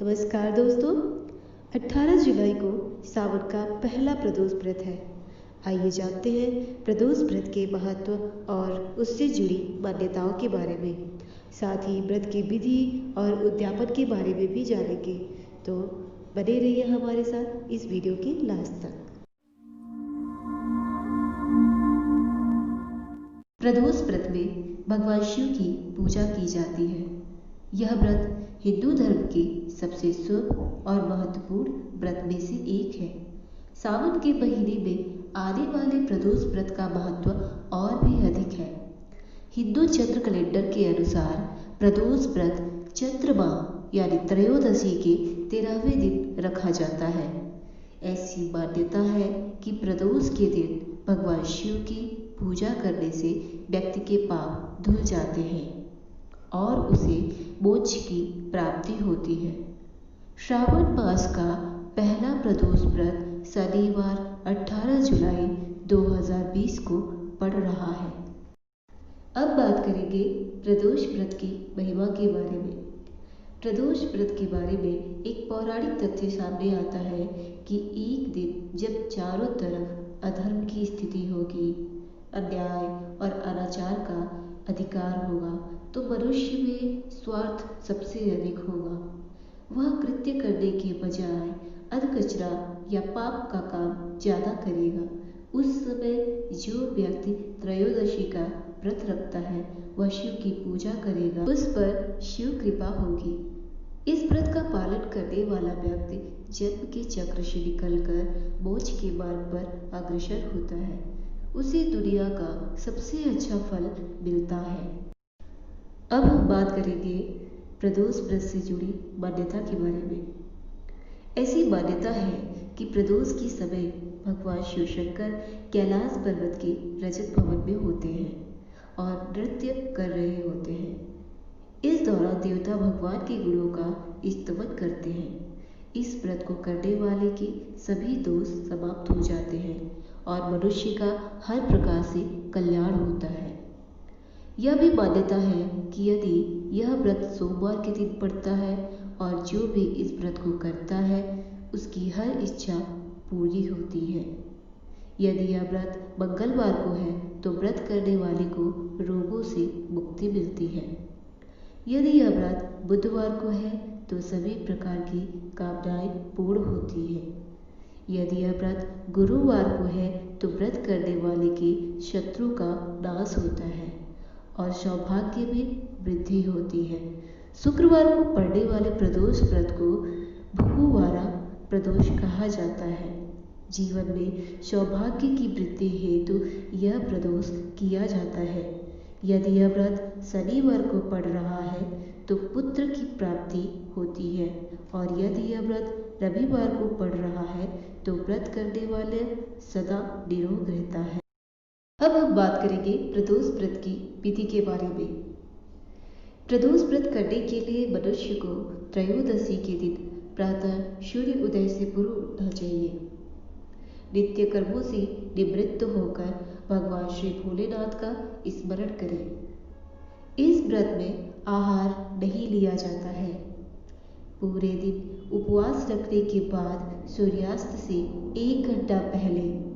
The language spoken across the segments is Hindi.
नमस्कार दोस्तों। 18 जुलाई को सावन का पहला प्रदोष व्रत है। आइए जानते हैं प्रदोष व्रत के महत्व और उससे जुड़ी मान्यताओं के बारे में। साथ ही व्रत की विधि और उद्यापन के बारे में भी जानेंगे। तो बने रहिए हमारे साथ इस वीडियो के लास्ट तक। प्रदोष व्रत में भगवान शिव की पूजा की जाती है। यह व्रत हिंदू धर्म के सबसे शुभ और महत्वपूर्ण व्रत में से एक है। सावन के महीने में आने वाले प्रदोष व्रत का महत्व और भी अधिक है। हिंदू चंद्र कैलेंडर के अनुसार प्रदोष व्रत चैत्र माह यानी त्रयोदशी के 13वें दिन रखा जाता है। ऐसी मान्यता है कि प्रदोष के दिन भगवान शिव की पूजा करने से व्यक्ति के पाप धुल जाते हैं और उसे मोक्ष की प्राप्ति होती है। श्रावण मास का पहला प्रदोष व्रत शनिवार 18 जुलाई 2020 को पड़ रहा है। अब बात करेंगे प्रदोष व्रत की महिमा के बारे में। प्रदोष व्रत के बारे में एक पौराणिक तथ्य सामने आता है कि एक दिन जब चारों तरफ अधर्म की स्थिति होगी, अन्याय और अनाचार का अधिकार होगा, तो मनुष्य में स्वार्थ सबसे अधिक होगा। वह कृत्य करने के बजाय अधकचरा या पाप का काम ज्यादा करेगा। उस समय जो व्यक्ति त्रयोदशी का व्रत रखता है वह शिव की पूजा करेगा, उस पर शिव कृपा होगी। इस व्रत का पालन करने वाला व्यक्ति जन्म के चक्र से निकलकर मोक्ष के मार्ग पर अग्रसर होता है। उसे दुनिया का सबसे अच्छा फल मिलता है। अब हम बात करेंगे प्रदोष व्रत से जुड़ी मान्यता के बारे में। ऐसी मान्यता है कि प्रदोष के समय भगवान शिव शंकर कैलाश पर्वत के रजत भवन में होते हैं और नृत्य कर रहे होते हैं। इस दौरान देवता भगवान के गुणों का स्तवन करते हैं। इस व्रत को करने वाले के सभी दोष समाप्त हो जाते हैं और मनुष्य का हर प्रकार से कल्याण होता है। यह भी मान्यता है कि यदि यह व्रत सोमवार के दिन पड़ता है और जो भी इस व्रत को करता है उसकी हर इच्छा पूरी होती है। यदि यह व्रत मंगलवार को है तो व्रत करने वाले को रोगों से मुक्ति मिलती है। यदि यह व्रत बुधवार को है तो सभी प्रकार की कामनाएं पूर्ण होती है। यदि यह व्रत गुरुवार को है तो व्रत करने वाले के शत्रु का नाश होता है और सौभाग्य में वृद्धि होती है। शुक्रवार को पड़ने वाले प्रदोष व्रत को भुगुवारा प्रदोष कहा जाता है। जीवन में सौभाग्य की वृद्धि हेतु यह प्रदोष किया जाता है। यदि यह व्रत शनिवार को पड़ रहा है तो पुत्र की प्राप्ति होती है और यदि यह व्रत रविवार को पड़ रहा है तो व्रत करने वाले सदा निरोग रहता है। अब हम बात करेंगे प्रदोष व्रत की विधि के बारे में। प्रदोष व्रत करने के लिए मनुष्य को त्रयोदशी के दिन प्रातः सूर्य उदय से पूर्व उठना चाहिए। नित्य कर्मों से निवृत्त होकर भगवान श्री भोलेनाथ का स्मरण करें। इस व्रत में आहार नहीं लिया जाता है। पूरे दिन उपवास रखने के बाद सूर्यास्त से 1 घंटा पहले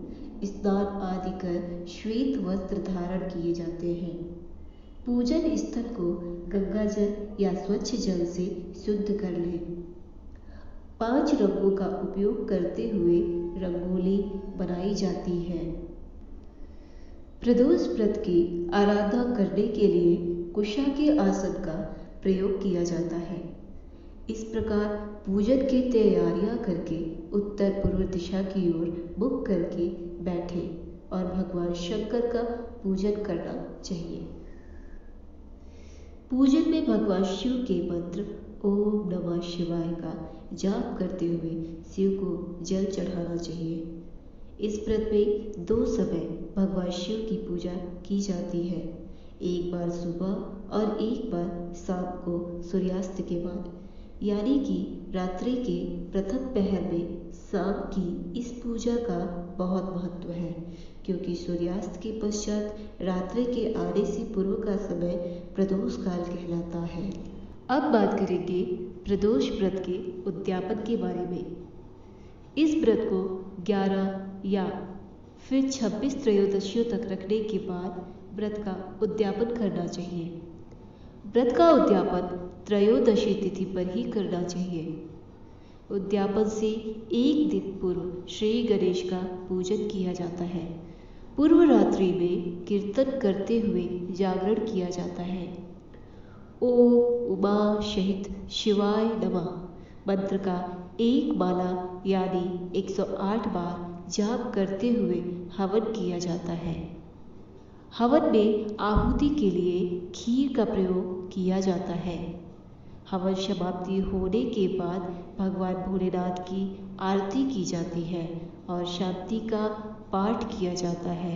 स्नान आदि कर श्वेत वस्त्र धारण किए जाते हैं। पूजन स्थल को गंगा जल या स्वच्छ जल से शुद्ध कर लें। 5 रंगों का उपयोग करते हुए रंगोली बनाई जाती है। प्रदोष व्रत की आराधना करने के लिए कुशा के आसन का प्रयोग किया जाता है। इस प्रकार पूजन की तैयारियां करके उत्तर पूर्व दिशा की ओर मुख करके बैठे और भगवान शंकर का पूजन करना चाहिए। पूजन में भगवान शिव के मंत्र ओम नमः शिवाय का जाप करते हुए शिव को जल चढ़ाना चाहिए। इस व्रत में 2 समय भगवान शिव की पूजा की जाती है, एक बार सुबह और एक बार शाम को सूर्यास्त के बाद, यानी कि रात्रि के प्रथम पहर में शाम की इस पूजा का बहुत महत्व है, क्योंकि सूर्यास्त के पश्चात रात्रि के आने से पूर्व का समय प्रदोष काल कहलाता है। अब बात करेंगे प्रदोष व्रत के उद्यापन के बारे में। इस व्रत को 11 या फिर 26 त्रयोदशियों तक रखने के बाद व्रत का उद्यापन करना चाहिए। व्रत का उद्यापन त्रयोदशी तिथि पर ही करना चाहिए। उद्यापन से एक दिन पूर्व श्री गणेश का पूजन किया जाता है। पूर्व रात्रि में कीर्तन करते हुए जागरण किया जाता है। ओम उमा सहित शिवाय नमः मंत्र का एक माला यानी 108 बार जाप करते हुए हवन किया जाता है। हवन में आहुति के लिए खीर का प्रयोग किया जाता है। हवन समाप्ति होने के बाद भगवान भोलेनाथ की आरती की जाती है और शांति का पाठ किया जाता है।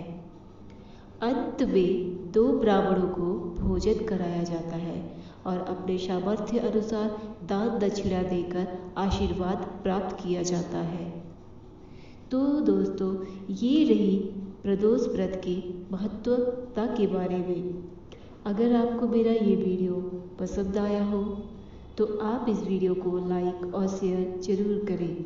अंत में 2 ब्राह्मणों को भोजन कराया जाता है और अपने सामर्थ्य अनुसार दान दक्षिणा देकर आशीर्वाद प्राप्त किया जाता है। तो दोस्तों, ये रही प्रदोष व्रत की महत्वता के बारे में। अगर आपको मेरा ये वीडियो पसंद आया हो तो आप इस वीडियो को लाइक और शेयर जरूर करें।